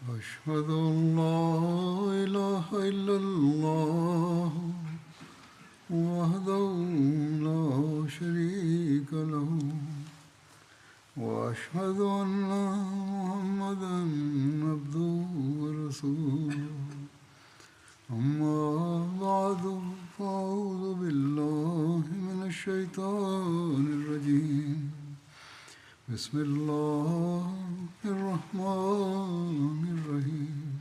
أشهد أن لا إله إلا الله وحده لا شريك له وأشهد أن محمدا عبده ورسوله أما بعد فأعوذ بالله من الشيطان الرجيم بسم الله الرحمن الرحيم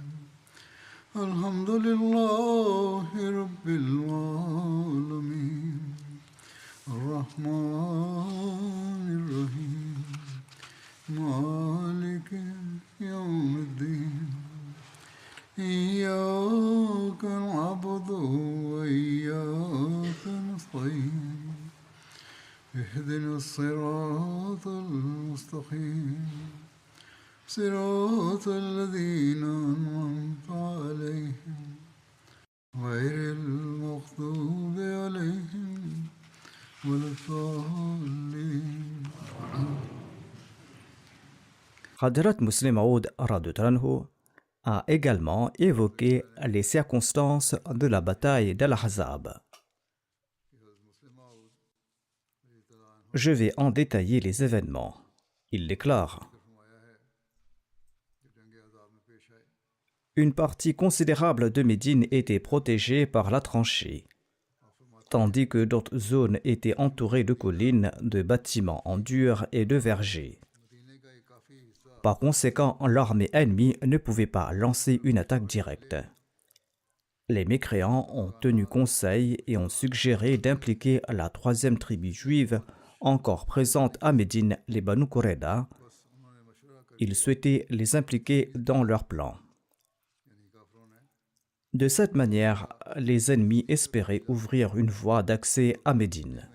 الحمد لله رب العالمين الرحمن الرحيم مالك يوم الدين إياك نعبد وإياك نستعين اهدنا الصراط المستقيم صراط الذين أنعمت عليهم غير المغضوب عليهم ولا الضالين. Hadrat Muslim Maud radhiyallahu a également évoqué les circonstances de la bataille d'Al-Ahzab. Je vais en détailler les événements. Il déclare: une partie considérable de Médine était protégée par la tranchée, tandis que d'autres zones étaient entourées de collines, de bâtiments en dur et de vergers. Par conséquent, l'armée ennemie ne pouvait pas lancer une attaque directe. Les mécréants ont tenu conseil et ont suggéré d'impliquer la troisième tribu juive encore présente à Médine, les Banu Qurayda. Ils souhaitaient les impliquer dans leur plan. De cette manière, les ennemis espéraient ouvrir une voie d'accès à Médine.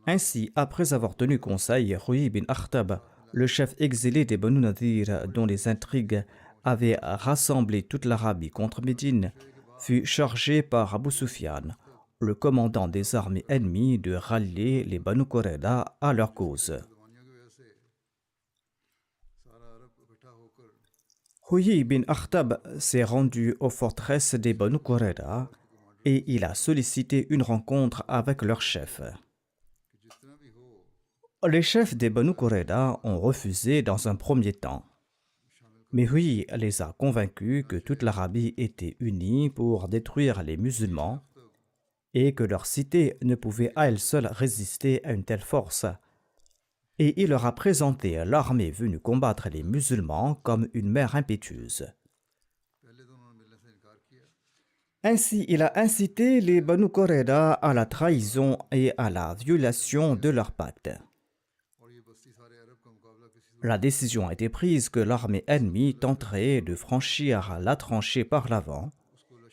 Ainsi, après avoir tenu conseil, Huyay bin Akhtab, le chef exilé des Banu Nadir, dont les intrigues avaient rassemblé toute l'Arabie contre Médine, fut chargé par Abu Sufyan, le commandant des armées ennemies, de rallier les Banu Qurayda à leur cause. Huyay bin Akhtab s'est rendu aux forteresses des Banu Qurayda et il a sollicité une rencontre avec leur chef. Les chefs des Banu Qurayda ont refusé dans un premier temps. Mais Huyay les a convaincus que toute l'Arabie était unie pour détruire les musulmans et que leur cité ne pouvait à elle seule résister à une telle force. Et il leur a présenté l'armée venue combattre les musulmans comme une mer impétueuse. Ainsi, il a incité les Banu Qurayda à la trahison et à la violation de leur pacte. La décision a été prise que l'armée ennemie tenterait de franchir la tranchée par l'avant,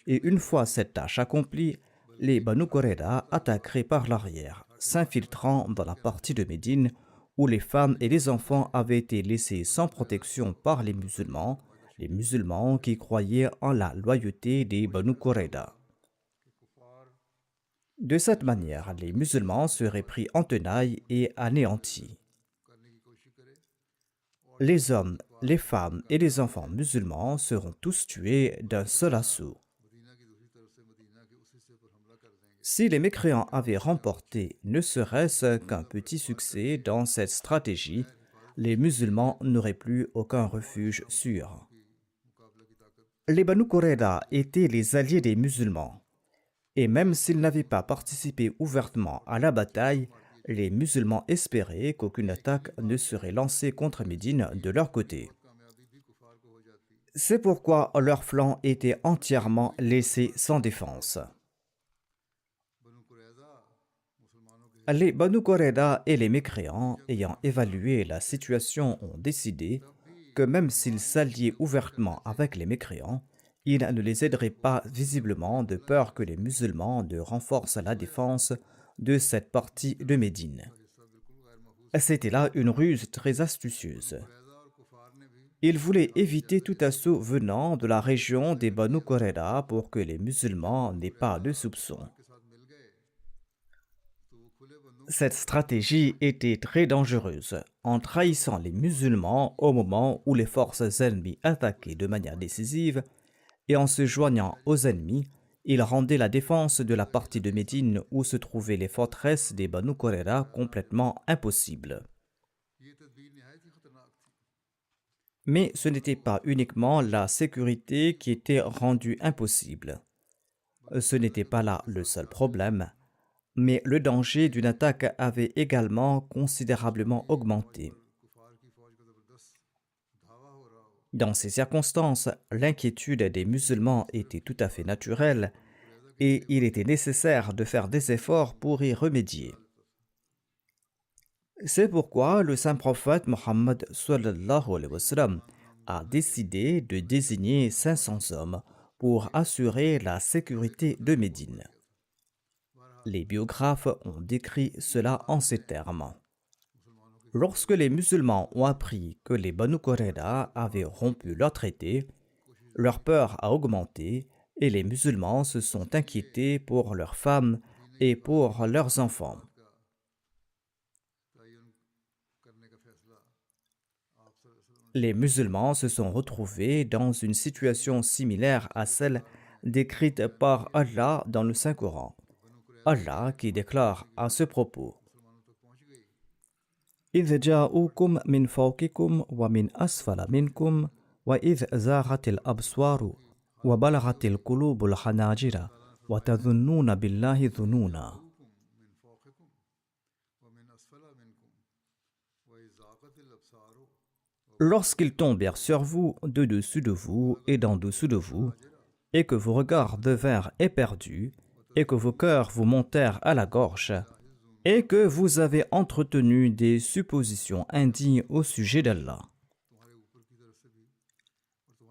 et une fois cette tâche accomplie, les Banu Qurayda attaqueraient par l'arrière, s'infiltrant dans la partie de Médine où les femmes et les enfants avaient été laissés sans protection par les musulmans qui croyaient en la loyauté des Banu Qurayda. De cette manière, les musulmans seraient pris en tenaille et anéantis. Les hommes, les femmes et les enfants musulmans seront tous tués d'un seul assaut. Si les mécréants avaient remporté ne serait-ce qu'un petit succès dans cette stratégie, les musulmans n'auraient plus aucun refuge sûr. Les Banu Qurayda étaient les alliés des musulmans, et même s'ils n'avaient pas participé ouvertement à la bataille, les musulmans espéraient qu'aucune attaque ne serait lancée contre Médine de leur côté. C'est pourquoi leur flanc était entièrement laissé sans défense. Les Banu Qurayda et les mécréants, ayant évalué la situation, ont décidé que même s'ils s'alliaient ouvertement avec les mécréants, ils ne les aideraient pas visiblement de peur que les musulmans ne renforcent la défense de cette partie de Médine. C'était là une ruse très astucieuse. Ils voulaient éviter tout assaut venant de la région des Banu Qurayda pour que les musulmans n'aient pas de soupçons. Cette stratégie était très dangereuse. En trahissant les musulmans au moment où les forces ennemies attaquaient de manière décisive et en se joignant aux ennemis, il rendait la défense de la partie de Médine où se trouvaient les forteresses des Banu Qurayza complètement impossible. Mais ce n'était pas uniquement la sécurité qui était rendue impossible. Ce n'était pas là le seul problème, mais le danger d'une attaque avait également considérablement augmenté. Dans ces circonstances, l'inquiétude des musulmans était tout à fait naturelle et il était nécessaire de faire des efforts pour y remédier. C'est pourquoi le saint prophète Mohammed sallallahu alayhi wa sallam a décidé de désigner 500 hommes pour assurer la sécurité de Médine. Les biographes ont décrit cela en ces termes. Lorsque les musulmans ont appris que les Banu Qurayza avaient rompu leur traité, leur peur a augmenté et les musulmans se sont inquiétés pour leurs femmes et pour leurs enfants. Les musulmans se sont retrouvés dans une situation similaire à celle décrite par Allah dans le Saint-Coran. Allah qui déclare à ce propos: إذ جاءوكم من فوقكم ومن أسفل منكم وإذ زاغت الأبصار وبلغت القلوب الحناجر وتظنون بالله ظنونا. Lorsqu'ils tombèrent sur vous, de dessus de vous et d'en dessous de vous, et que vos regards devinrent éperdus, et que vos cœurs vous montèrent à la gorge, et que vous avez entretenu des suppositions indignes au sujet d'Allah.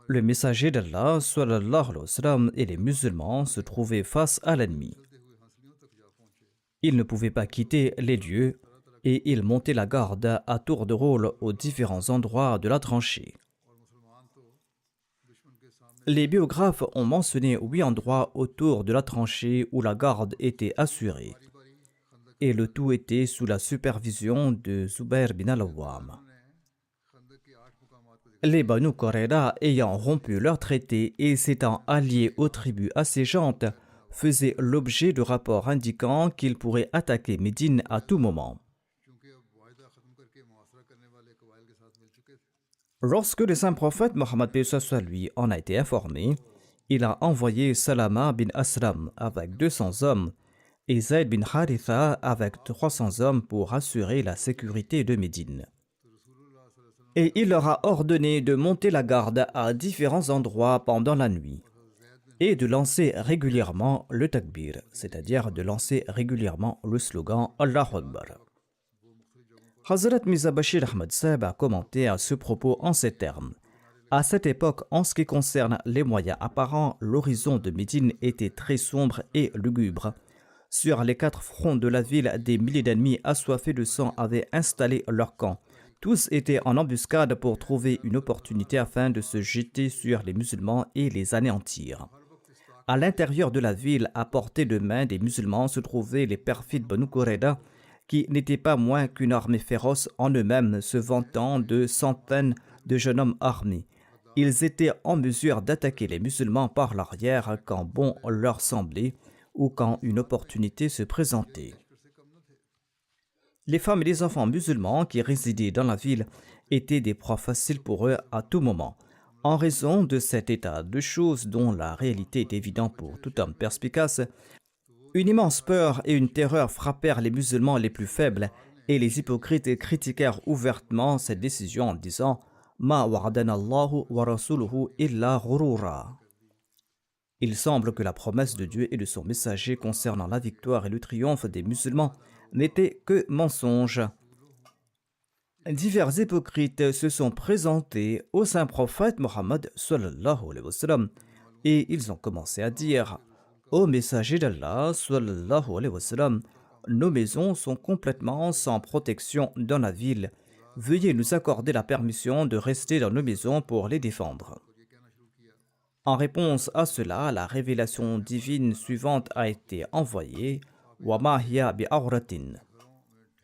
Le messager d'Allah, sallallahu alayhi wa sallam, et les musulmans se trouvaient face à l'ennemi. Ils ne pouvaient pas quitter les lieux et ils montaient la garde à tour de rôle aux différents endroits de la tranchée. Les biographes ont mentionné 8 endroits autour de la tranchée où la garde était assurée. Et le tout était sous la supervision de Zubair bin al-Awwam. Les Banu Qurayza ayant rompu leur traité et s'étant alliés aux tribus assiégeantes faisaient l'objet de rapports indiquant qu'ils pourraient attaquer Médine à tout moment. Lorsque le saint prophète Mohammed lui en a été informé, il a envoyé Salama bin Aslam avec 200 hommes et Zayd bin Haritha avec 300 hommes pour assurer la sécurité de Médine. Et il leur a ordonné de monter la garde à différents endroits pendant la nuit et de lancer régulièrement le takbir, c'est-à-dire de lancer régulièrement le slogan Allahu Akbar. Hazrat Mirza Bashir Ahmad Sahib a commenté à ce propos en ces termes. À cette époque, en ce qui concerne les moyens apparents, l'horizon de Médine était très sombre et lugubre. Sur les 4 fronts de la ville, des milliers d'ennemis assoiffés de sang avaient installé leur camp. Tous étaient en embuscade pour trouver une opportunité afin de se jeter sur les musulmans et les anéantir. À l'intérieur de la ville, à portée de main des musulmans, se trouvaient les perfides Banu Qurayza, qui n'étaient pas moins qu'une armée féroce en eux-mêmes, se vantant de centaines de jeunes hommes armés. Ils étaient en mesure d'attaquer les musulmans par l'arrière quand bon leur semblait ou quand une opportunité se présentait. Les femmes et les enfants musulmans qui résidaient dans la ville étaient des proies faciles pour eux à tout moment. En raison de cet état de choses dont la réalité est évidente pour tout homme perspicace, une immense peur et une terreur frappèrent les musulmans les plus faibles et les hypocrites critiquèrent ouvertement cette décision en disant « Ma wa'adana Allahu wa rasuluhu illa ghurura ». Il semble que la promesse de Dieu et de son messager concernant la victoire et le triomphe des musulmans n'était que mensonge. Divers hypocrites se sont présentés au saint prophète Mohammed sallallahu alayhi wa sallam et ils ont commencé à dire « Ô messager d'Allah sallallahu alayhi wa sallam, nos maisons sont complètement sans protection dans la ville. Veuillez nous accorder la permission de rester dans nos maisons pour les défendre. » En réponse à cela, la révélation divine suivante a été envoyée « Wa ma hiya bi awratin »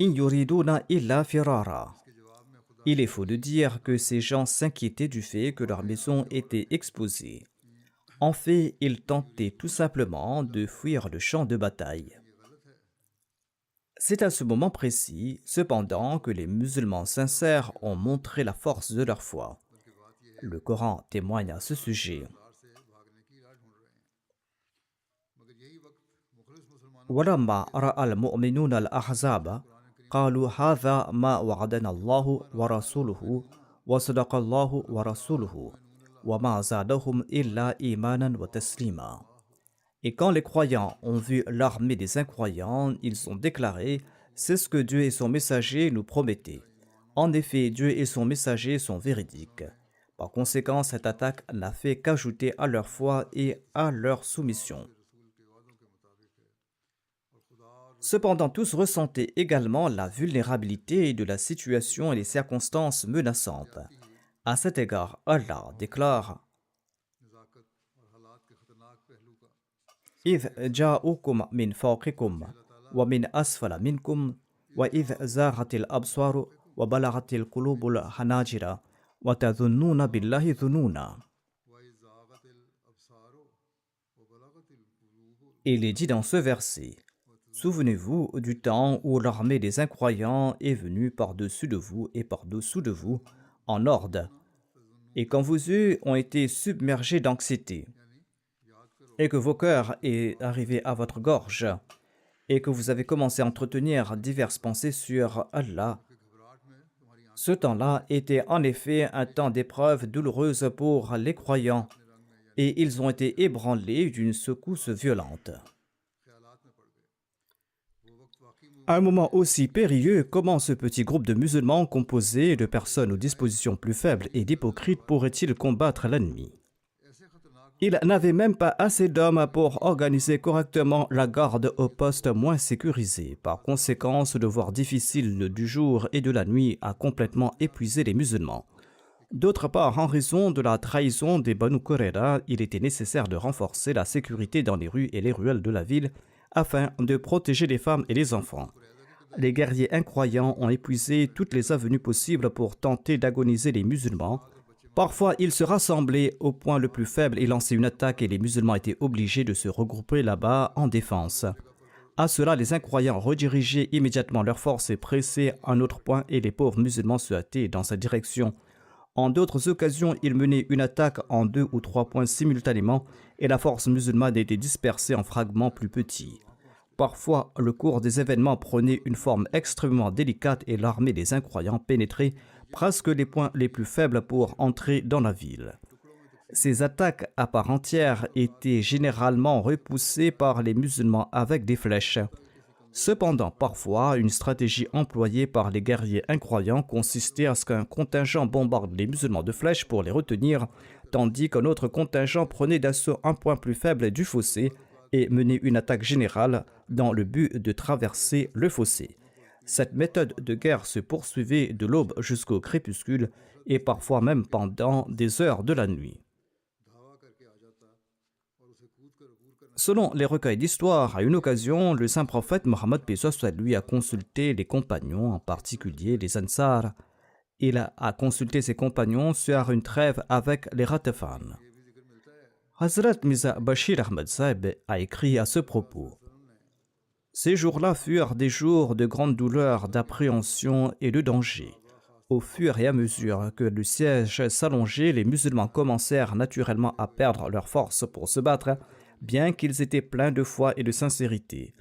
In yuriduna illa firara. Il est faux de dire que ces gens s'inquiétaient du fait que leur maison était exposée. En fait, ils tentaient tout simplement de fuir le champ de bataille. C'est à ce moment précis, cependant, que les musulmans sincères ont montré la force de leur foi. Le Coran témoigne à ce sujet. وَلَمَّا رَأَى الْمُؤْمِنُونَ الْأَحْزَابَ قَالُوا هَذَا مَا وَعَدَنَا اللَّهُ وَرَسُولُهُ وَصَدَقَ اللَّهُ وَرَسُولُهُ وَمَا زَادَهُمْ إِلَّا إِيمَانًا وَتَسْلِيمًا. Et quand les croyants ont vu l'armée des incroyants, ils ont déclaré « C'est ce que Dieu et son messager nous promettaient. En effet, Dieu et son messager sont véridiques. » Par conséquent, cette attaque n'a fait qu'ajouter à leur foi et à leur soumission. Cependant, tous ressentaient également la vulnérabilité de la situation et les circonstances menaçantes. À cet égard, Allah déclare إِذْ جَاءُوكُمْ مِنْ فَوْقِكُمْ وَمِنْ أَسْفَلَ مِنْكُمْ وَإِذْ زَاغَتِ الْأَبْصَارُ وَبَلَغَتِ الْقُلُوبُ الْحَنَاجِرَ وَتَظُنُّونَ بِاللَّهِ ظُنُونًا. Il est dit dans ce verset: Souvenez-vous du temps où l'armée des incroyants est venue par-dessus de vous et par-dessous de vous en horde, et quand vos yeux ont été submergés d'anxiété, et que vos cœurs est arrivé à votre gorge, et que vous avez commencé à entretenir diverses pensées sur Allah. Ce temps-là était en effet un temps d'épreuve douloureuse pour les croyants, et ils ont été ébranlés d'une secousse violente. À un moment aussi périlleux, comment ce petit groupe de musulmans composé de personnes aux dispositions plus faibles et d'hypocrites pourrait-il combattre l'ennemi? Il n'avait même pas assez d'hommes pour organiser correctement la garde aux postes moins sécurisés. Par conséquent, ce devoir difficile du jour et de la nuit a complètement épuisé les musulmans. D'autre part, en raison de la trahison des Banu Qurayza, il était nécessaire de renforcer la sécurité dans les rues et les ruelles de la ville afin de protéger les femmes et les enfants. Les guerriers incroyants ont épuisé toutes les avenues possibles pour tenter d'agoniser les musulmans. Parfois, ils se rassemblaient au point le plus faible et lançaient une attaque et les musulmans étaient obligés de se regrouper là-bas en défense. À cela, les incroyants redirigeaient immédiatement leurs forces et pressaient un autre point et les pauvres musulmans se hâtaient dans cette direction. En d'autres occasions, ils menaient une attaque en 2 ou 3 points simultanément et la force musulmane était dispersée en fragments plus petits. Parfois, le cours des événements prenait une forme extrêmement délicate et l'armée des incroyants pénétrait presque les points les plus faibles pour entrer dans la ville. Ces attaques à part entière étaient généralement repoussées par les musulmans avec des flèches. Cependant, parfois, une stratégie employée par les guerriers incroyants consistait à ce qu'un contingent bombarde les musulmans de flèches pour les retenir, tandis qu'un autre contingent prenait d'assaut un point plus faible du fossé et menait une attaque générale dans le but de traverser le fossé. Cette méthode de guerre se poursuivait de l'aube jusqu'au crépuscule et parfois même pendant des heures de la nuit. Selon les recueils d'histoire, à une occasion, le saint prophète Mohammed lui a consulté les compagnons, en particulier les Ansar. Il a consulté ses compagnons sur une trêve avec les Ghatafan. Hazrat Mirza Bashir Ahmad Sahib a écrit à ce propos: Ces jours-là furent des jours de grande douleur, d'appréhension et de danger. Au fur et à mesure que le siège s'allongeait, les musulmans commencèrent naturellement à perdre leur force pour se battre, bien qu'ils étaient pleins de foi et de sincérité.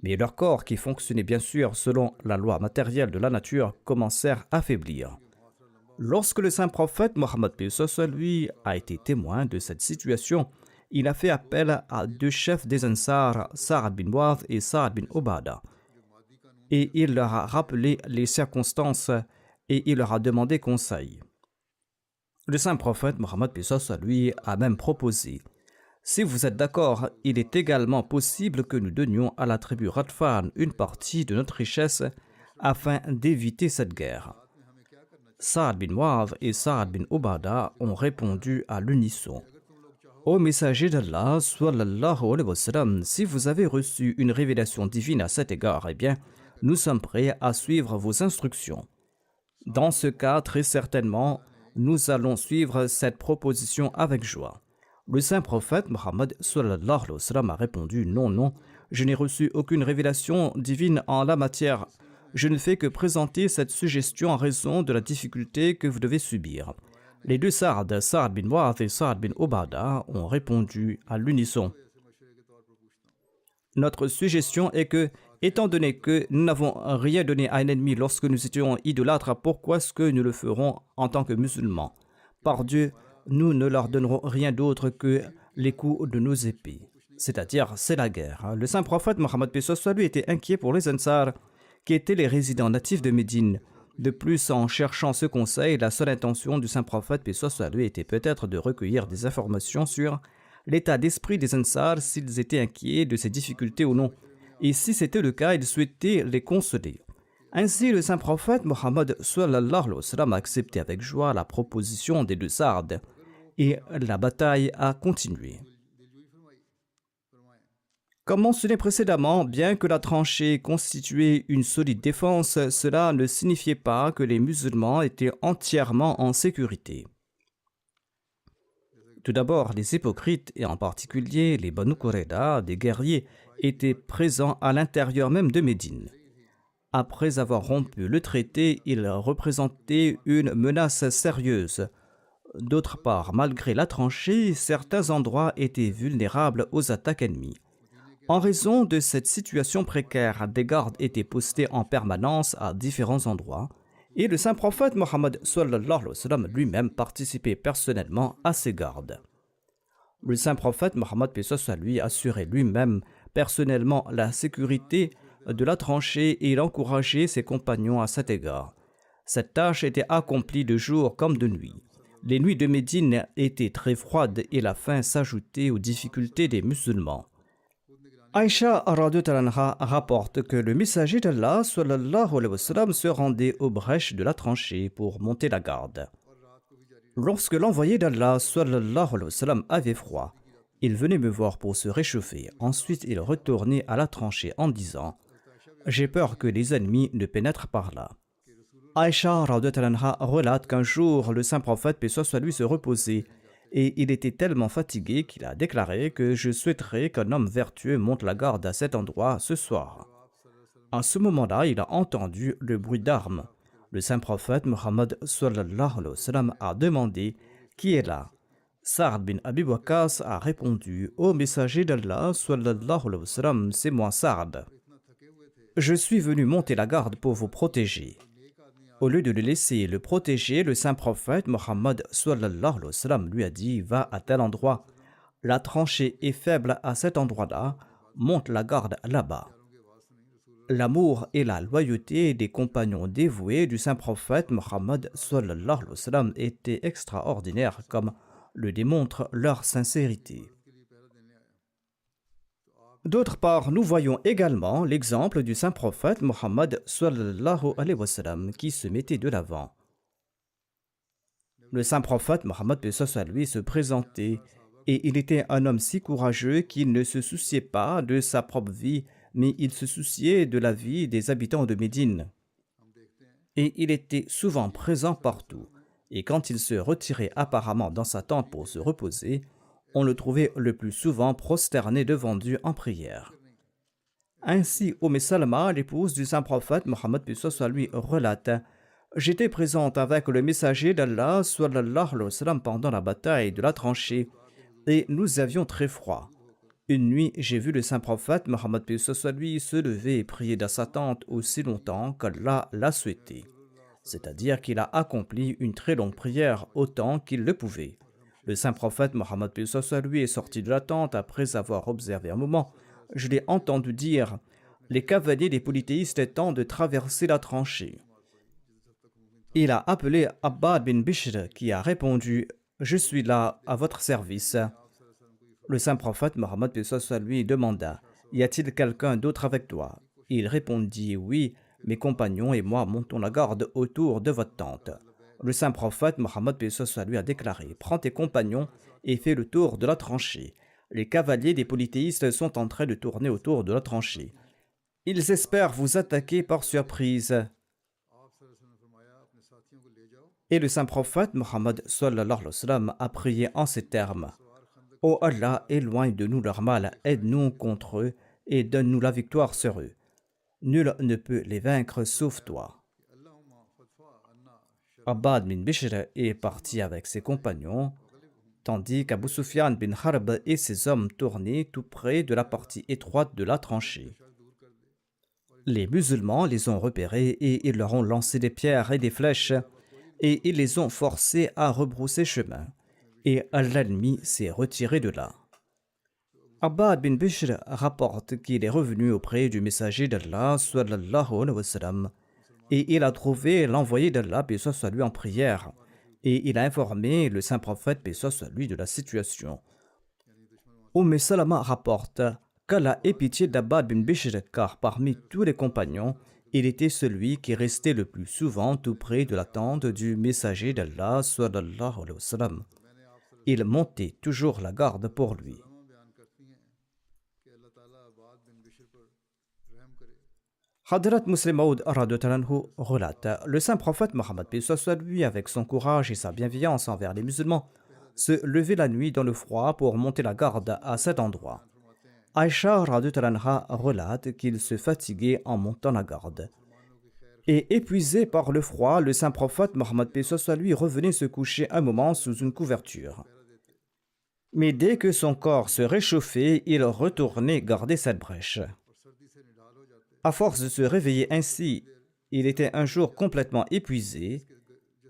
Mais leurs corps, qui fonctionnaient bien sûr selon la loi matérielle de la nature, commencèrent à faiblir. Lorsque le saint prophète Mohammed lui a été témoin de cette situation, il a fait appel à 2 chefs des Ansar, Sa'ad bin Mu'adh et Sa'ad bin Ubada. Et il leur a rappelé les circonstances et il leur a demandé conseil. Le saint prophète Mohammed lui a même proposé: Si vous êtes d'accord, il est également possible que nous donnions à la tribu Ghatafan une partie de notre richesse afin d'éviter cette guerre. Sa'ad bin Mu'adh et Sa'ad bin Ubada ont répondu à l'unisson: Ô messager d'Allah, sallallahu alayhi wa sallam, si vous avez reçu une révélation divine à cet égard, eh bien, nous sommes prêts à suivre vos instructions. Dans ce cas, très certainement, nous allons suivre cette proposition avec joie. Le saint prophète Mohammed sallallahu alayhi wa sallam a répondu: non, non, je n'ai reçu aucune révélation divine en la matière. Je ne fais que présenter cette suggestion en raison de la difficulté que vous devez subir. Les deux Sa'd, Sa'd bin Mu'adh et Sa'd bin Ubada, ont répondu à l'unisson. Notre suggestion est que, étant donné que nous n'avons rien donné à un ennemi lorsque nous étions idolâtres, pourquoi est-ce que nous le ferons en tant que musulmans? Par Dieu, nous ne leur donnerons rien d'autre que les coups de nos épées. C'est-à-dire, c'est la guerre. Le saint prophète Mohammed P. lui était inquiet pour les Ansar, qui étaient les résidents natifs de Médine. De plus, en cherchant ce conseil, la seule intention du saint prophète P. lui était peut-être de recueillir des informations sur l'état d'esprit des Ansar, s'ils étaient inquiets de ces difficultés ou non. Et si c'était le cas, il souhaitait les consoler. Ainsi, le saint prophète Mohammed sallallahu alayhi wa sallam a accepté avec joie la proposition des deux Sa'd et la bataille a continué. Comme mentionné précédemment, bien que la tranchée constituait une solide défense, cela ne signifiait pas que les musulmans étaient entièrement en sécurité. Tout d'abord, les hypocrites, et en particulier les Banu Qurayda, des guerriers, étaient présents à l'intérieur même de Médine. Après avoir rompu le traité, ils représentaient une menace sérieuse. D'autre part, malgré la tranchée, certains endroits étaient vulnérables aux attaques ennemies. En raison de cette situation précaire, des gardes étaient postés en permanence à différents endroits, et le saint prophète Mohammed sallallahu alayhi wa sallam lui-même participait personnellement à ces gardes. Le saint prophète Mohammed lui assurait lui-même personnellement la sécurité de la tranchée et il encourageait ses compagnons à cet égard. Cette tâche était accomplie de jour comme de nuit. Les nuits de Médine étaient très froides et la faim s'ajoutait aux difficultés des musulmans. Aïcha radhiyallahu anha rapporte que le messager d'Allah sallallahu alayhi wa sallam se rendait aux brèches de la tranchée pour monter la garde. Lorsque l'envoyé d'Allah sallallahu alayhi wa sallam avait froid, il venait me voir pour se réchauffer. Ensuite, il retournait à la tranchée en disant: j'ai peur que les ennemis ne pénètrent par là. Aïcha radhiyallahu anha relate qu'un jour, le saint prophète, paix soit lui, se reposait et il était tellement fatigué qu'il a déclaré que je souhaiterais qu'un homme vertueux monte la garde à cet endroit ce soir. À ce moment-là, il a entendu le bruit d'armes. Le saint prophète Mohammed sallallahu alayhi wa sallam a demandé: qui est là? Sa'd bin Abi Waqqas a répondu: ô messager d'Allah sallallahu alayhi wa sallam, c'est moi Sa'd. Je suis venu monter la garde pour vous protéger. Au lieu de le laisser le protéger, le saint prophète Mohammed sallallahu alayhi wa sallam lui a dit: va à tel endroit. La tranchée est faible à cet endroit-là, monte la garde là-bas. L'amour et la loyauté des compagnons dévoués du saint prophète Mohammed sallallahu alayhi wa sallam étaient extraordinaires, comme le démontre leur sincérité. D'autre part, nous voyons également l'exemple du saint prophète Mohammed sallallahu alayhi wa sallam qui se mettait de l'avant. Le saint prophète Mohammed lui se présentait et il était un homme si courageux qu'il ne se souciait pas de sa propre vie, mais il se souciait de la vie des habitants de Médine. Et il était souvent présent partout. Et quand il se retirait apparemment dans sa tente pour se reposer, on le trouvait le plus souvent prosterné devant Dieu en prière. Ainsi, Salma, l'épouse du saint prophète Mohammed lui relate: j'étais présente avec le messager d'Allah sallallahu alayhi wa sallam pendant la bataille de la tranchée et nous avions très froid. Une nuit, j'ai vu le saint prophète Mohammed lui se lever et prier dans sa tente aussi longtemps qu'Allah l'a souhaité. C'est-à-dire qu'il a accompli une très longue prière autant qu'il le pouvait. Le saint prophète Mohammed lui est sorti de la tente après avoir observé un moment. Je l'ai entendu dire: les cavaliers des polythéistes tentent de traverser la tranchée. Il a appelé Abbad bin Bishr qui a répondu: je suis là à votre service. Le saint prophète Mohammed lui demanda: y a-t-il quelqu'un d'autre avec toi? Il répondit: oui, mes compagnons et moi montons la garde autour de votre tente. Le saint prophète Mohammed lui a déclaré: prends tes compagnons et fais le tour de la tranchée. Les cavaliers des polythéistes sont en train de tourner autour de la tranchée. Ils espèrent vous attaquer par surprise. Et le saint prophète Mohammed sallallahu alayhi wa sallam a prié en ces termes: Ô Allah, éloigne de nous leur mal, aide-nous contre eux et donne-nous la victoire sur eux. Nul ne peut les vaincre sauf toi. Abbad bin Bishr est parti avec ses compagnons, tandis qu'Abu Sufyan bin Harb et ses hommes tournaient tout près de la partie étroite de la tranchée. Les musulmans les ont repérés et ils leur ont lancé des pierres et des flèches, et ils les ont forcés à rebrousser chemin, et l'ennemi s'est retiré de là. Abbad bin Bishr rapporte qu'il est revenu auprès du messager d'Allah sallallahu alayhi wa sallam, et il a trouvé l'envoyé d'Allah, paix soit lui, en prière, et il a informé le saint prophète, paix soit lui, de la situation. Salama rapporte qu'Allah ait pitié d'Abbad bin Bishr, car parmi tous les compagnons, il était celui qui restait le plus souvent tout près de la tente du messager d'Allah sallallahu alayhi wa sallam. Il montait toujours la garde pour lui. Hadrat Muslim Maud relate: le saint prophète Mohammed, paix soit lui, avec son courage et sa bienveillance envers les musulmans, se levait la nuit dans le froid pour monter la garde à cet endroit. Aïcha relate qu'il se fatiguait en montant la garde. Et épuisé par le froid, le saint prophète Mohammed, paix soit lui, revenait se coucher un moment sous une couverture. Mais dès que son corps se réchauffait, il retournait garder cette brèche. À force de se réveiller ainsi, il était un jour complètement épuisé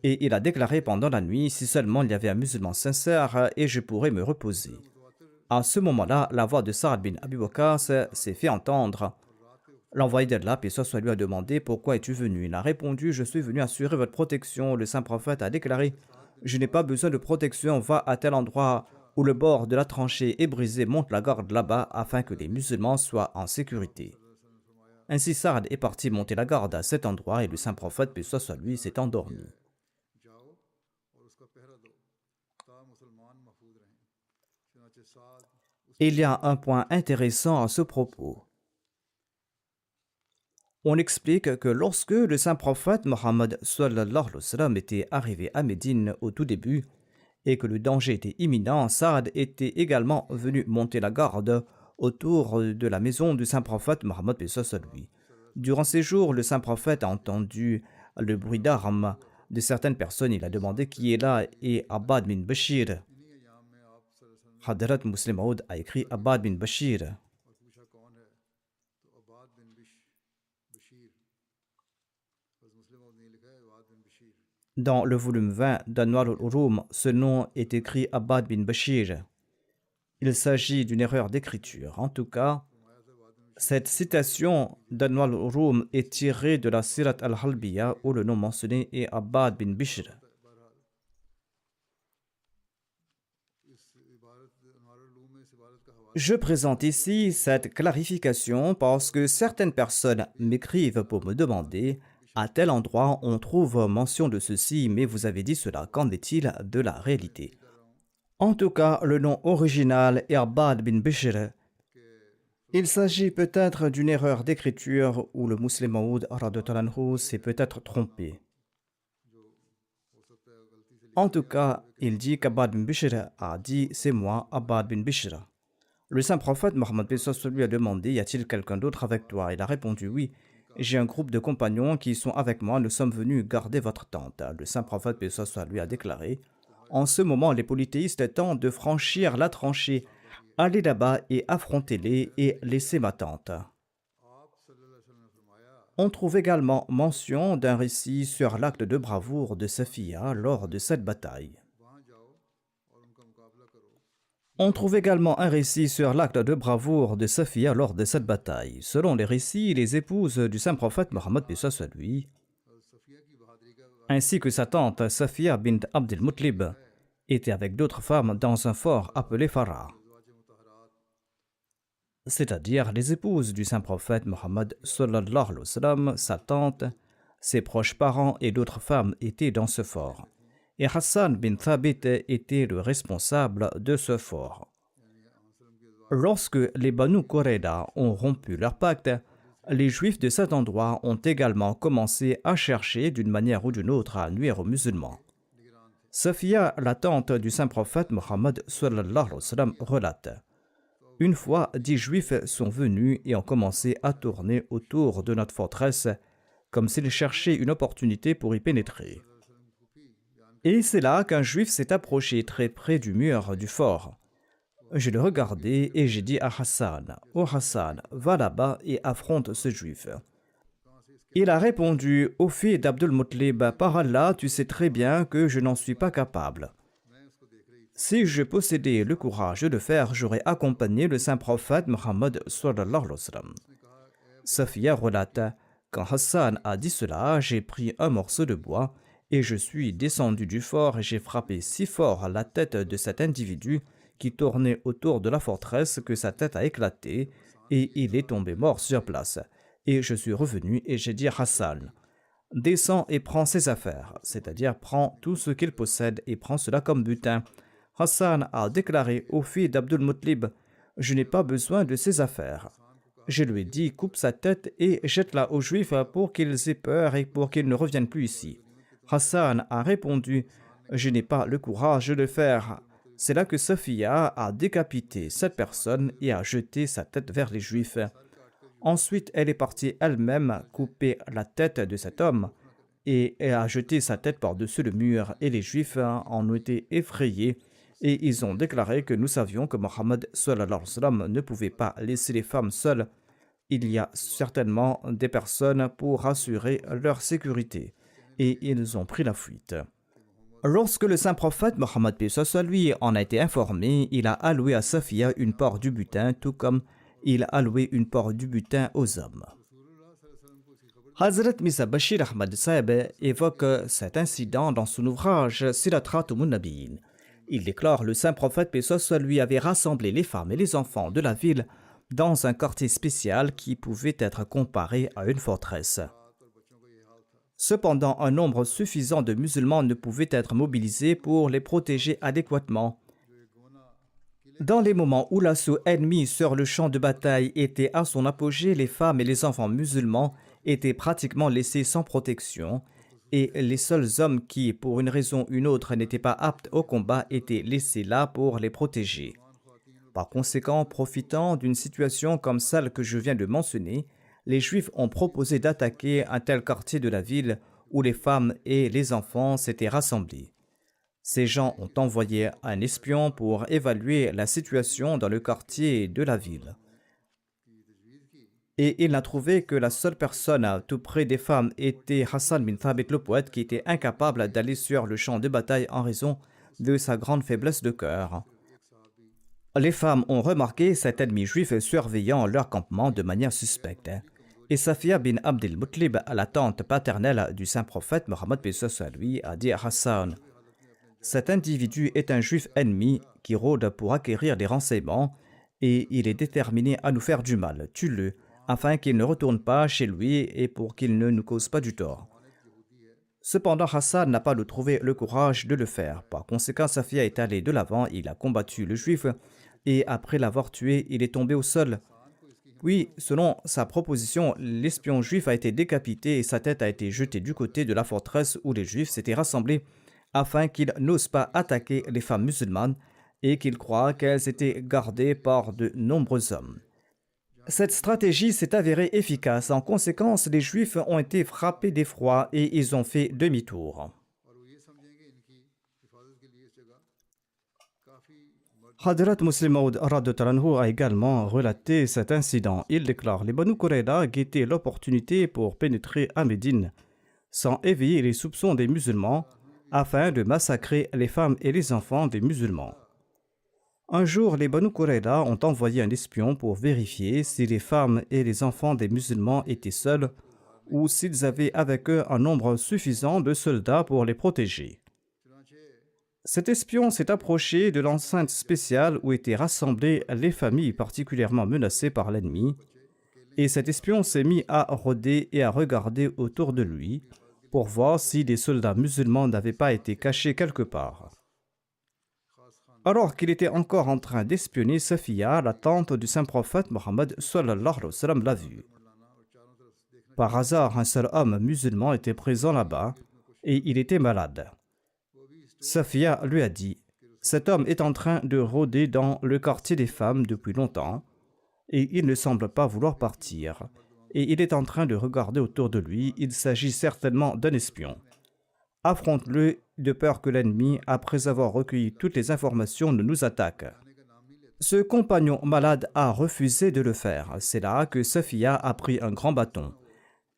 et il a déclaré pendant la nuit: si seulement il y avait un musulman sincère et je pourrais me reposer. À ce moment-là, la voix de Sa'ad bin Abi Waqqas s'est fait entendre. L'envoyé d'Allah, paix soit lui, a demandé: pourquoi es-tu venu? Il a répondu: je suis venu assurer votre protection. Le saint prophète a déclaré: je n'ai pas besoin de protection, va à tel endroit où le bord de la tranchée est brisé, monte la garde là-bas afin que les musulmans soient en sécurité. Ainsi, Saad est parti monter la garde à cet endroit et le saint prophète, paix soit lui, s'est endormi. Il y a un point intéressant à ce propos. On explique que lorsque le saint prophète Mohammed sallallahu alayhi wa sallam était arrivé à Médine au tout début et que le danger était imminent, Saad était également venu monter la garde autour de la maison du saint prophète Mohammed, paix soit lui. Durant ces jours, le saint prophète a entendu le bruit d'armes de certaines personnes. Il a demandé qui est là, et Abbad bin Bashir. Hadrat Muslim Maud a écrit Abbad bin Bashir. Dans le volume 20 d'Anwar al-Urum, ce nom est écrit Abbad bin Bashir. Il s'agit d'une erreur d'écriture. En tout cas, cette citation d'Anwar al-Urum est tirée de la Sirat al-Halbiya où le nom mentionné est Abbad bin Bishr. Je présente ici cette clarification parce que certaines personnes m'écrivent pour me demander: à tel endroit on trouve mention de ceci, mais vous avez dit cela, qu'en est-il de la réalité? En tout cas, le nom original est Abbad bin Bishr. Il s'agit peut-être d'une erreur d'écriture où le Muslim Maud s'est peut-être trompé. En tout cas, il dit qu'Abbad bin Bishr a dit: c'est moi, Abbad bin Bishr. Le saint prophète Mohammed lui a demandé: y a-t-il quelqu'un d'autre avec toi? Il a répondu: oui, j'ai un groupe de compagnons qui sont avec moi, nous sommes venus garder votre tente. Le saint prophète lui a déclaré: en ce moment, les polythéistes tentent de franchir la tranchée. Allez là-bas et affrontez-les et laissez ma tente. On trouve également mention d'un récit sur l'acte de bravoure de Safiya lors de cette bataille. Selon les récits, les épouses du saint prophète Mohammed, paix soit lui, ainsi que sa tante Safiya bint Abdel Muttalib, étaient avec d'autres femmes dans un fort appelé Farah. C'est-à-dire les épouses du saint prophète Mohammed sallallahu alayhi wa sallam, sa tante, ses proches parents et d'autres femmes étaient dans ce fort. Et Hassan bin Thabit était le responsable de ce fort. Lorsque les Banu Qurayda ont rompu leur pacte, les Juifs de cet endroit ont également commencé à chercher d'une manière ou d'une autre à nuire aux musulmans. Safiya, la tante du saint prophète Mohammed sallallahu alayhi wa sallam, relate: une fois, 10 Juifs sont venus et ont commencé à tourner autour de notre forteresse comme s'ils cherchaient une opportunité pour y pénétrer. Et c'est là qu'un Juif s'est approché très près du mur du fort. Je le regardais et j'ai dit à Hassan: « Oh Hassan, va là-bas et affronte ce Juif. » Il a répondu: « Ô fils d'Abdul Muttalib, par Allah, tu sais très bien que je n'en suis pas capable. Si je possédais le courage de le faire, j'aurais accompagné le saint prophète Mohammed sallallahu alayhi wa sallam. » Safiya relate: quand Hassan a dit cela, j'ai pris un morceau de bois et je suis descendu du fort et j'ai frappé si fort la tête de cet individu qui tournait autour de la forteresse que sa tête a éclaté et il est tombé mort sur place. Et je suis revenu et j'ai dit à Hassan: descends et prends ses affaires, c'est-à-dire prends tout ce qu'il possède et prends cela comme butin. Hassan a déclaré au fils d'Abdul Muttalib: je n'ai pas besoin de ses affaires. Je lui ai dit: coupe sa tête et jette-la aux Juifs pour qu'ils aient peur et pour qu'ils ne reviennent plus ici. Hassan a répondu: je n'ai pas le courage de le faire. C'est là que Safiya a décapité cette personne et a jeté sa tête vers les Juifs. Ensuite, elle est partie elle-même couper la tête de cet homme et elle a jeté sa tête par-dessus le mur et les Juifs en ont été effrayés et ils ont déclaré que nous savions que Mohammed sallallahu alayhi wa sallam ne pouvait pas laisser les femmes seules. Il y a certainement des personnes pour assurer leur sécurité et ils ont pris la fuite. Lorsque le saint prophète Mohammed lui en a été informé, il a alloué à Safiya une part du butin, tout comme il a alloué une part du butin aux hommes. Hazrat Mirza Bashir Ahmad Sahib évoque cet incident dans son ouvrage Sirat Khatamun Nabiyyin. Il déclare: le saint prophète lui avait rassemblé les femmes et les enfants de la ville dans un quartier spécial qui pouvait être comparé à une forteresse. Cependant, un nombre suffisant de musulmans ne pouvait être mobilisé pour les protéger adéquatement. Dans les moments où l'assaut ennemi sur le champ de bataille était à son apogée, les femmes et les enfants musulmans étaient pratiquement laissés sans protection et les seuls hommes qui, pour une raison ou une autre, n'étaient pas aptes au combat étaient laissés là pour les protéger. Par conséquent, profitant d'une situation comme celle que je viens de mentionner, les Juifs ont proposé d'attaquer un tel quartier de la ville où les femmes et les enfants s'étaient rassemblés. Ces gens ont envoyé un espion pour évaluer la situation dans le quartier de la ville. Et il n'a trouvé que la seule personne tout près des femmes était Hassan bin Thabit le poète, qui était incapable d'aller sur le champ de bataille en raison de sa grande faiblesse de cœur. Les femmes ont remarqué cet ennemi juif surveillant leur campement de manière suspecte. Et Safiya bin Abdul Muttalib, la tante paternelle du saint prophète Mohammed lui, a dit à Hassan: cet individu est un juif ennemi qui rôde pour acquérir des renseignements et il est déterminé à nous faire du mal. Tue-le afin qu'il ne retourne pas chez lui et pour qu'il ne nous cause pas du tort. Cependant, Hassan n'a pas trouvé le courage de le faire. Par conséquent, Safiya est allé de l'avant, il a combattu le juif et après l'avoir tué, il est tombé au sol. Puis, selon sa proposition, l'espion juif a été décapité et sa tête a été jetée du côté de la forteresse où les Juifs s'étaient rassemblés afin qu'ils n'osent pas attaquer les femmes musulmanes et qu'ils croient qu'elles étaient gardées par de nombreux hommes. Cette stratégie s'est avérée efficace. En conséquence, les Juifs ont été frappés d'effroi et ils ont fait demi-tour. Hadrat Muslim Maud a également relaté cet incident. Il déclare: les Banu Qurayza guettaient l'opportunité pour pénétrer à Médine sans éveiller les soupçons des musulmans afin de massacrer les femmes et les enfants des musulmans. Un jour, les Banu Qurayza ont envoyé un espion pour vérifier si les femmes et les enfants des musulmans étaient seuls ou s'ils avaient avec eux un nombre suffisant de soldats pour les protéger. Cet espion s'est approché de l'enceinte spéciale où étaient rassemblées les familles particulièrement menacées par l'ennemi, et cet espion s'est mis à rôder et à regarder autour de lui pour voir si des soldats musulmans n'avaient pas été cachés quelque part. Alors qu'il était encore en train d'espionner, Safiya, la tante du saint prophète Mohammed sallallahu alayhi wa sallam, l'a vu. Par hasard, un seul homme musulman était présent là-bas et il était malade. Safia lui a dit, « Cet homme est en train de rôder dans le quartier des femmes depuis longtemps et il ne semble pas vouloir partir. Et il est en train de regarder autour de lui, il s'agit certainement d'un espion. Affronte-le de peur que l'ennemi, après avoir recueilli toutes les informations, ne nous attaque. » Ce compagnon malade a refusé de le faire. C'est là que Safia a pris un grand bâton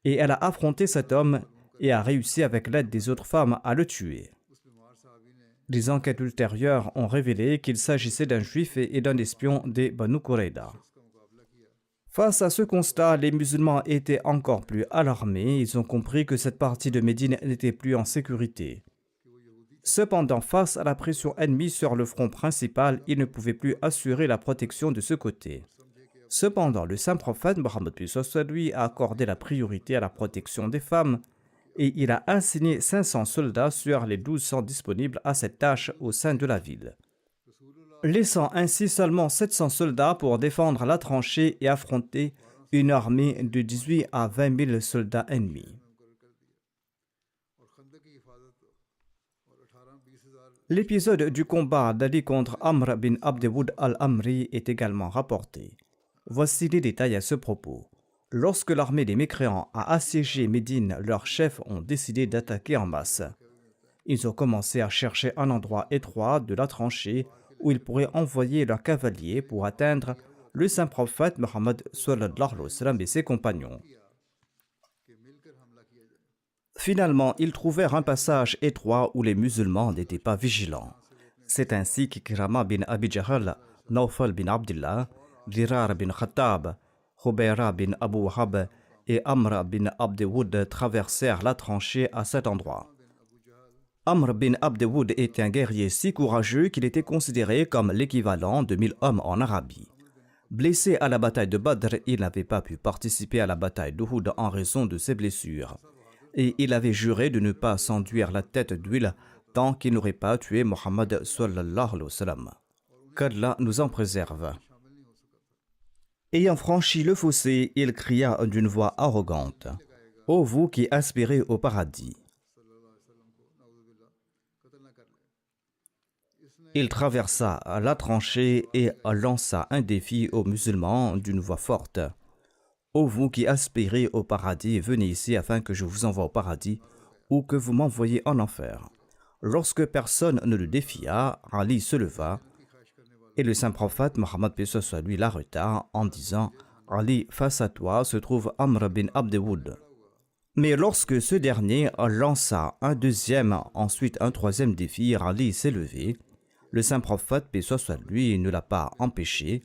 et elle a affronté cet homme et a réussi avec l'aide des autres femmes à le tuer. Les enquêtes ultérieures ont révélé qu'il s'agissait d'un juif et d'un espion des Banu Qurayda. Face à ce constat, les musulmans étaient encore plus alarmés. Ils ont compris que cette partie de Médine n'était plus en sécurité. Cependant, face à la pression ennemie sur le front principal, ils ne pouvaient plus assurer la protection de ce côté. Cependant, le saint prophète Mohammed lui a accordé la priorité à la protection des femmes et il a assigné 500 soldats sur les 1200 disponibles à cette tâche au sein de la ville, laissant ainsi seulement 700 soldats pour défendre la tranchée et affronter une armée de 18 à 20 000 soldats ennemis. L'épisode du combat d'Ali contre Amr bin Abdewoud al-Amri est également rapporté. Voici les détails à ce propos. Lorsque l'armée des mécréants a assiégé Médine, leurs chefs ont décidé d'attaquer en masse. Ils ont commencé à chercher un endroit étroit de la tranchée où ils pourraient envoyer leurs cavaliers pour atteindre le saint prophète Mohammed et ses compagnons. Finalement, ils trouvèrent un passage étroit où les musulmans n'étaient pas vigilants. C'est ainsi qu'Ikrama bin Abi Jahl, Nawfal bin Abdullah, Dirar bin Khattab, Hubayra bin Abu Wahab et Amr bin Abdewoud traversèrent la tranchée à cet endroit. Amr bin Abdewoud était un guerrier si courageux qu'il était considéré comme l'équivalent de 1000 hommes en Arabie. Blessé à la bataille de Badr, il n'avait pas pu participer à la bataille d'Uhud en raison de ses blessures. Et il avait juré de ne pas s'enduire la tête d'huile tant qu'il n'aurait pas tué Mohammed sallallahu alayhi wa sallam. Qu'Allah nous en préserve. Ayant franchi le fossé, il cria d'une voix arrogante, « Ô vous qui aspirez au paradis !» Il traversa la tranchée et lança un défi aux musulmans d'une voix forte. « Ô vous qui aspirez au paradis, venez ici afin que je vous envoie au paradis ou que vous m'envoyez en enfer. » Lorsque personne ne le défia, Ali se leva et le saint prophète Mohammed lui l'arrêta en disant « Ali, face à toi se trouve Amr bin Abdewoud. » Mais lorsque ce dernier lança un deuxième, ensuite un troisième défi, Ali s'est levé. Le saint prophète, paix soit lui, ne l'a pas empêché.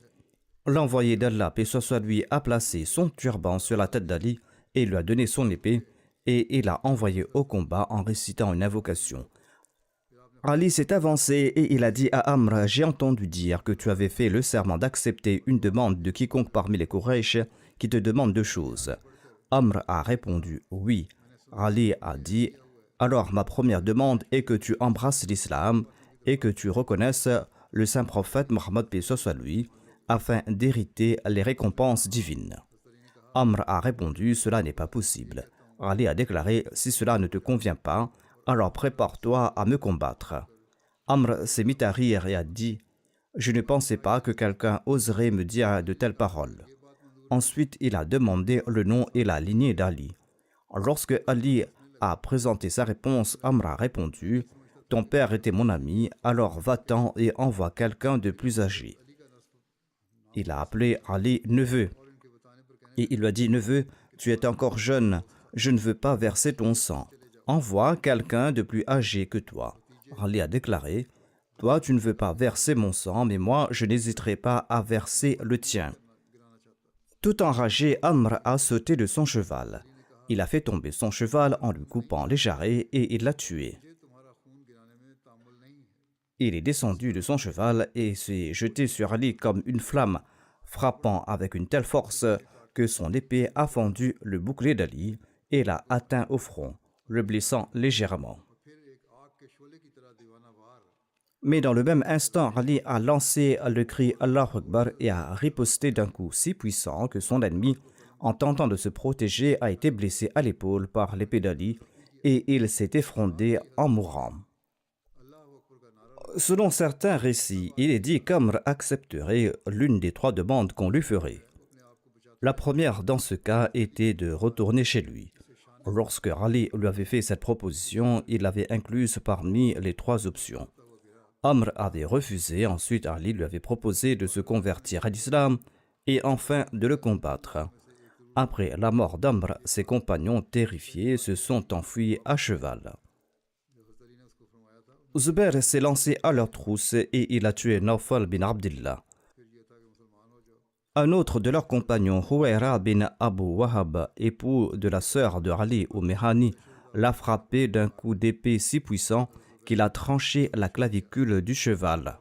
L'envoyé d'Allah, paix soit lui, a placé son turban sur la tête d'Ali et lui a donné son épée et il l'a envoyé au combat en récitant une invocation. Ali s'est avancé et il a dit à Amr, « J'ai entendu dire que tu avais fait le serment d'accepter une demande de quiconque parmi les Quraysh qui te demande deux choses. » Amr a répondu, « Oui. » Ali a dit, « Alors ma première demande est que tu embrasses l'islam et que tu reconnaisses le saint prophète Mohammed paix soit lui, afin d'hériter les récompenses divines. » Amr a répondu, « Cela n'est pas possible. » Ali a déclaré, « Si cela ne te convient pas, alors prépare-toi à me combattre. » Amr s'est mis à rire et a dit, « Je ne pensais pas que quelqu'un oserait me dire de telles paroles. » Ensuite, il a demandé le nom et la lignée d'Ali. Lorsque Ali a présenté sa réponse, Amr a répondu, « Ton père était mon ami, alors va-t'en et envoie quelqu'un de plus âgé. » Il a appelé Ali neveu. Et il lui a dit, « Neveu, tu es encore jeune, je ne veux pas verser ton sang. Envoie quelqu'un de plus âgé que toi. » Ali a déclaré, « Toi, tu ne veux pas verser mon sang, mais moi, je n'hésiterai pas à verser le tien. » Tout enragé, Amr a sauté de son cheval. Il a fait tomber son cheval en lui coupant les jarrets et il l'a tué. Il est descendu de son cheval et s'est jeté sur Ali comme une flamme, frappant avec une telle force que son épée a fendu le bouclier d'Ali et l'a atteint au front, le blessant légèrement. Mais dans le même instant, Ali a lancé le cri Allahu Akbar et a riposté d'un coup si puissant que son ennemi en tentant de se protéger, a été blessé à l'épaule par l'épée d'Ali et il s'est effondré en mourant. Selon certains récits, il est dit qu'Amr accepterait l'une des 3 demandes qu'on lui ferait. La première dans ce cas était de retourner chez lui. Lorsque Ali lui avait fait cette proposition, il l'avait incluse parmi les 3 options. Amr avait refusé, ensuite Ali lui avait proposé de se convertir à l'islam et enfin de le combattre. Après la mort d'Amr, ses compagnons terrifiés se sont enfuis à cheval. Zubair s'est lancé à leur trousse et il a tué Nawfal bin Abdillah. Un autre de leurs compagnons, Huwaira bin Abu Wahab, époux de la sœur de Ali ou Mehani, l'a frappé d'un coup d'épée si puissant qu'il a tranché la clavicule du cheval.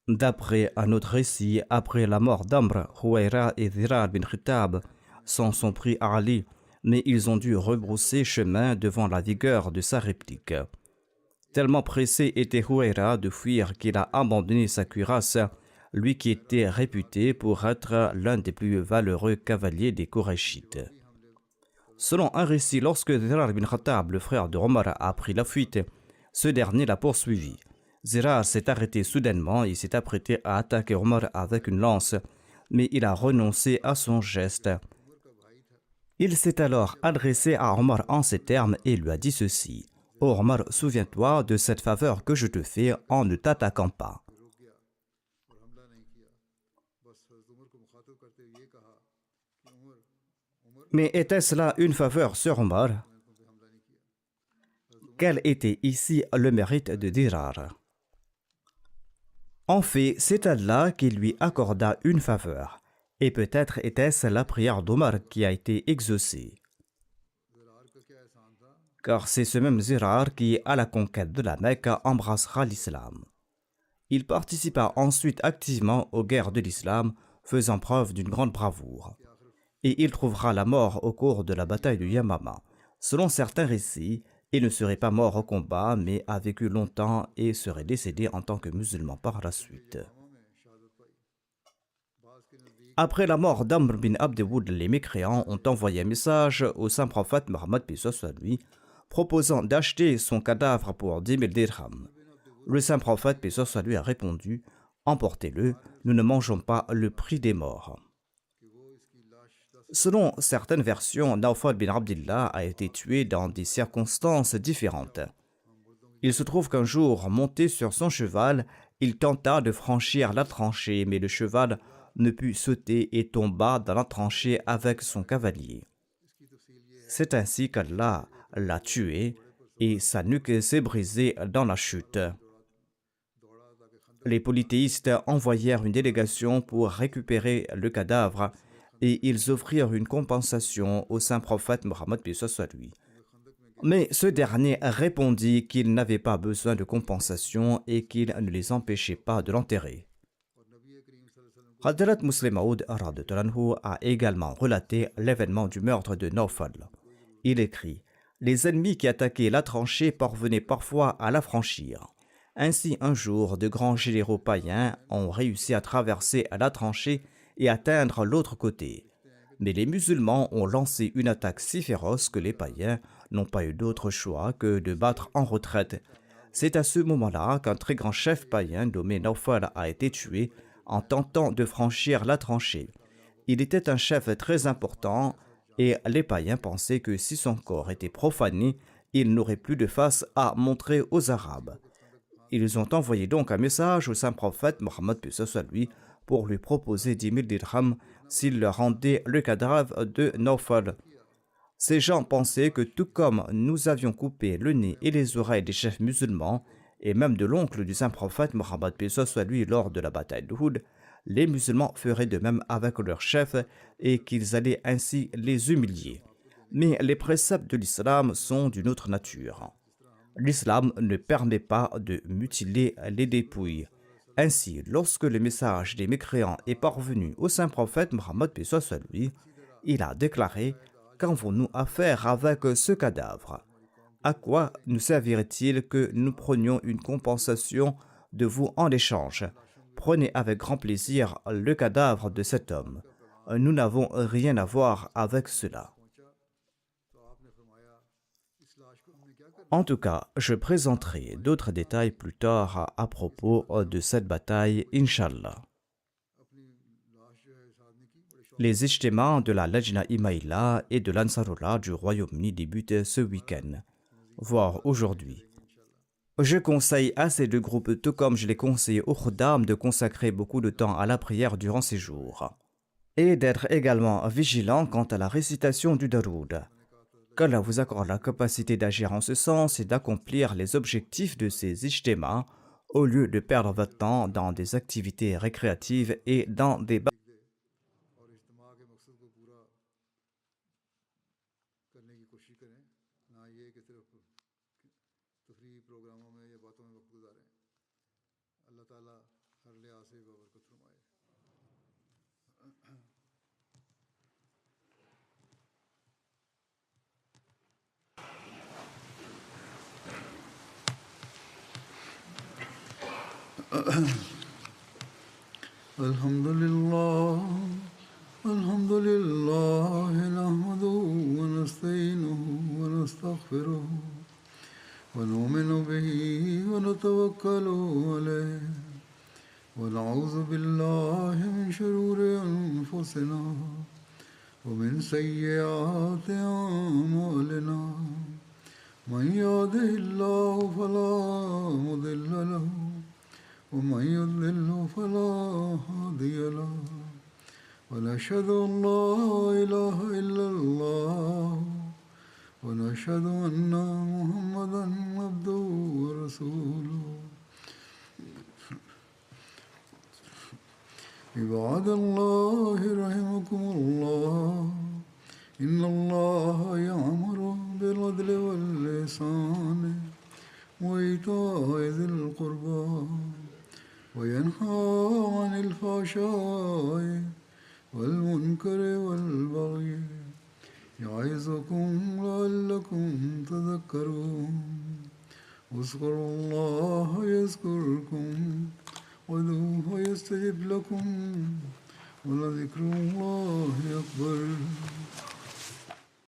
D'après un autre récit, après la mort d'Amr, Huwaira et Zirar bin Khitab s'en sont pris à Ali, mais ils ont dû rebrousser chemin devant la vigueur de sa réplique. Tellement pressé était Huwaira de fuir qu'il a abandonné sa cuirasse, lui qui était réputé pour être l'un des plus valeureux cavaliers des Korachites. Selon un récit, lorsque Zirar bin Khattab, le frère de Omar, a pris la fuite, ce dernier l'a poursuivi. Zirar s'est arrêté soudainement et s'est apprêté à attaquer Omar avec une lance, mais il a renoncé à son geste. Il s'est alors adressé à Omar en ces termes et lui a dit ceci: « Ô Omar, souviens-toi de cette faveur que je te fais en ne t'attaquant pas. » Mais était-ce là une faveur sur Omar? Quel était ici le mérite de Zirar? En fait, c'est Allah qui lui accorda une faveur, et peut-être était-ce la prière d'Omar qui a été exaucée. Car c'est ce même Zirar qui, à la conquête de la Mecque, embrassera l'islam. Il participa ensuite activement aux guerres de l'islam, faisant preuve d'une grande bravoure. Et il trouvera la mort au cours de la bataille de Yamama. Selon certains récits, il ne serait pas mort au combat, mais a vécu longtemps et serait décédé en tant que musulman par la suite. Après la mort d'Amr bin Abdewoud, les mécréants ont envoyé un message au saint prophète Mohammed à lui, proposant d'acheter son cadavre pour 10 000 dirhams. Le saint prophète à lui a répondu: « Emportez-le, nous ne mangeons pas le prix des morts. » Selon certaines versions, Nawfal bin Abdillah a été tué dans des circonstances différentes. Il se trouve qu'un jour, monté sur son cheval, il tenta de franchir la tranchée, mais le cheval ne put sauter et tomba dans la tranchée avec son cavalier. C'est ainsi qu'Allah l'a tué et sa nuque s'est brisée dans la chute. Les polythéistes envoyèrent une délégation pour récupérer le cadavre et ils offrirent une compensation au saint prophète Mohammed lui. Mais ce dernier répondit qu'il n'avait pas besoin de compensation et qu'il ne les empêchait pas de l'enterrer. Hadrat Muslim Maud a également relaté l'événement du meurtre de Nawfal. Il écrit: « Les ennemis qui attaquaient la tranchée parvenaient parfois à la franchir. Ainsi, un jour, de grands généraux païens ont réussi à traverser la tranchée et atteindre l'autre côté. Mais les musulmans ont lancé une attaque si féroce que les païens n'ont pas eu d'autre choix que de battre en retraite. C'est à ce moment-là qu'un très grand chef païen nommé Nawfal a été tué en tentant de franchir la tranchée. Il était un chef très important et les païens pensaient que si son corps était profané, il n'aurait plus de face à montrer aux Arabes. Ils ont envoyé donc un message au saint prophète Mohammed lui pour lui proposer 10 000 dirhams s'il leur rendait le cadavre de Nawfal. Ces gens pensaient que tout comme nous avions coupé le nez et les oreilles des chefs musulmans, et même de l'oncle du saint prophète Mohammed lui lors de la bataille d'Uhud, les musulmans feraient de même avec leurs chefs et qu'ils allaient ainsi les humilier. Mais les préceptes de l'islam sont d'une autre nature. L'islam ne permet pas de mutiler les dépouilles. Ainsi, lorsque le message des mécréants est parvenu au saint prophète Mohammed lui, il a déclaré: « Qu'avons-nous à faire avec ce cadavre? À quoi nous servirait-il que nous prenions une compensation de vous en échange? Prenez avec grand plaisir le cadavre de cet homme. Nous n'avons rien à voir avec cela. En tout cas, je présenterai d'autres détails plus tard à propos de cette bataille, Inch'Allah. Les ijtimas de la Lajna Imaïla et de l'Ansarullah du Royaume-Uni débutent ce week-end, voire aujourd'hui. Je conseille à ces deux groupes, tout comme je les conseille aux Khuddam, de consacrer beaucoup de temps à la prière durant ces jours et d'être également vigilants quant à la récitation du Daroud. Qu'Allah vous accorde la capacité d'agir en ce sens et d'accomplir les objectifs de ces ijtimas au lieu de perdre votre temps dans des activités récréatives et dans des الحمد لله نحمده ونستعينه ونستغفره ونؤمن به ونتوكل عليه ونعوذ بالله من شرور أنفسنا ومن سيئات أعمالنا من يهده الله فلا مضل له ومن يضلل فلا هادي له ونشهد أن لا إله إلا الله ونشهد أن محمدا عبده ورسوله عباد الله رحمكم الله إن الله يأمر بالعدل والإحسان وإيتاء ذي القربى وينهى عن الفحشاء والمنكر والبغي يعظكم لعلكم تذكرون اذكروا الله يذكركم وادعوه يستجب لكم ولذكر الله أكبر